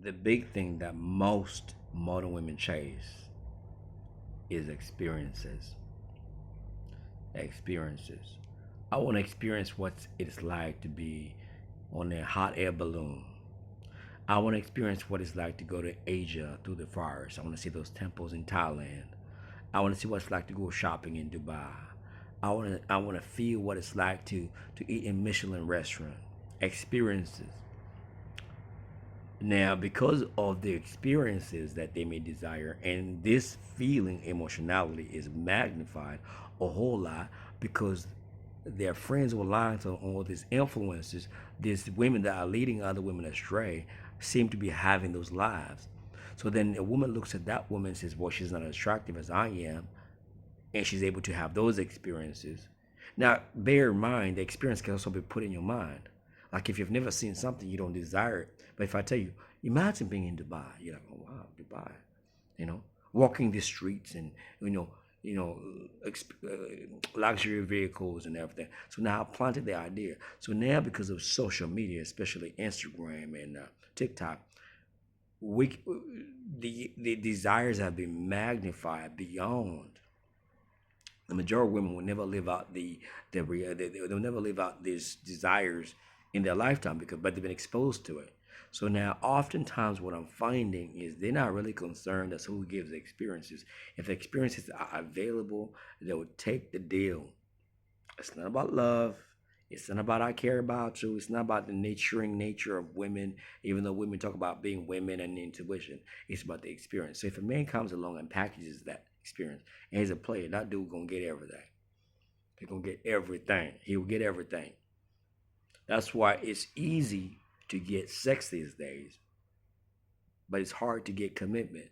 The big thing that most modern women chase is experiences. Experiences. I want to experience what it's like to be on a hot air balloon. I want to experience what it's like to go to Asia through the forest. I want to see those temples in Thailand. I want to see what it's like to go shopping in Dubai. I want to feel what it's like to eat in Michelin restaurant. Experiences. Now, because of the experiences that they may desire, and this feeling emotionality is magnified a whole lot because their friends were lying to all these influences, these women that are leading other women astray, seem to be having those lives. So then a woman looks at that woman and says, well, she's not as attractive as I am, and she's able to have those experiences. Now, bear in mind, the experience can also be put in your mind. Like if you've never seen something, you don't desire it. But if I tell you, imagine being in Dubai, you're like, oh wow, Dubai, you know, walking the streets and you know, luxury vehicles and everything. So now I planted the idea. So now because of social media, especially Instagram and TikTok, we the desires have been magnified beyond. The majority of women will never live out they'll never live out these desires in their lifetime because but they've been exposed to it. So now oftentimes what I'm finding is they're not really concerned as who gives the experiences. If the experiences are available, they will take the deal. It's not about love. It's not about I care about you. It's not about the nurturing nature of women, even though women talk about being women and intuition. It's about the experience. So if a man comes along and packages that experience and he's a player, that dude gonna get everything. He's gonna get everything. He will get everything. That's why it's easy to get sex these days, but it's hard to get commitment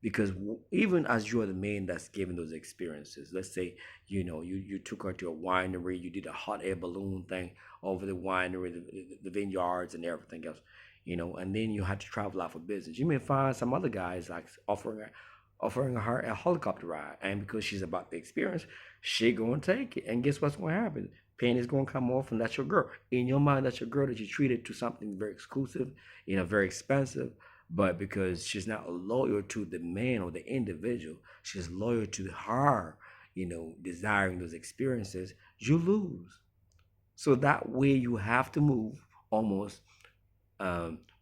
because even as you're the man that's giving those experiences, let's say you took her to a winery, you did a hot air balloon thing over the winery, the vineyards and everything else, and then you had to travel out for business. You may find some other guys like offering her a helicopter ride, and because she's about the experience, she gonna take it. And guess what's gonna happen? Pain is gonna come off, and that's your girl. In your mind, that's your girl that you treated to something very exclusive, very expensive. But because she's not loyal to the man or the individual, she's loyal to her, desiring those experiences, you lose. So that way you have to move almost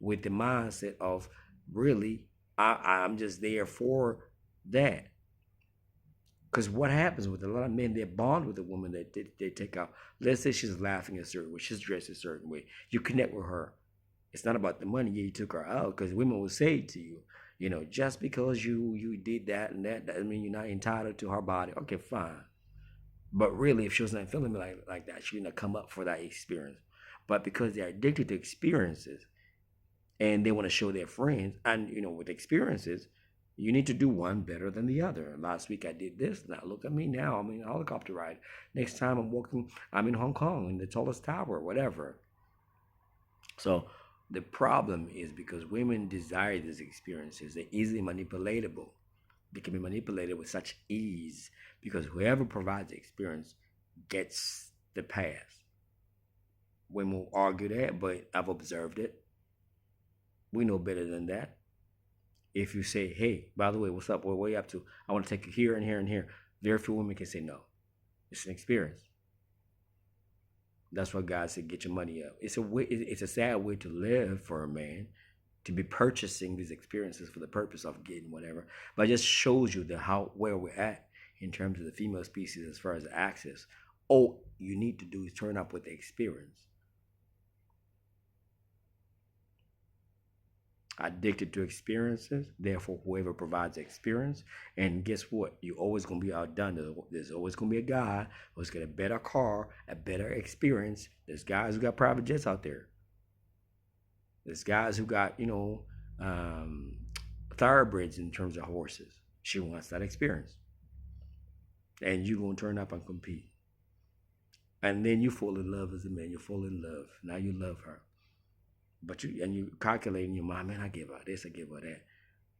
with the mindset of really, I'm just there for that. Because what happens with a lot of men, they bond with a woman that they take out. Let's say she's laughing a certain way, she's dressed a certain way. You connect with her. It's not about the money. Yeah, you took her out because women will say to you, just because you did that and that doesn't mean you're not entitled to her body. Okay, fine. But really, if she was not feeling me like that, she wouldn't come up for that experience. But because they're addicted to experiences and they want to show their friends, and with experiences, you need to do one better than the other. Last week I did this. Now look at me now. I'm in a helicopter ride. Next time I'm in Hong Kong in the tallest tower, whatever. So the problem is because women desire these experiences, they're easily manipulatable. They can be manipulated with such ease because whoever provides the experience gets the pass. Women will argue that, but I've observed it. We know better than that. If you say, hey, by the way, what's up? What are you up to? I want to take you here and here and here. Very few women can say no. It's an experience. That's why God said, get your money up. It's a way, it's a sad way to live for a man to be purchasing these experiences for the purpose of getting whatever. But it just shows you where we're at in terms of the female species as far as access. All you need to do is turn up with the experience. Addicted to experiences, therefore whoever provides the experience. And guess what? You're always going to be outdone. There's always going to be a guy who's got a better car, a better experience. There's guys who got private jets out there. There's guys who got thoroughbreds in terms of horses. She wants that experience, and you're going to turn up and compete. And then you fall in love as a man. You fall in love. Now you love her. But you calculate in your mind, man, I give her this, I give her that.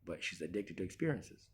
But she's addicted to experiences.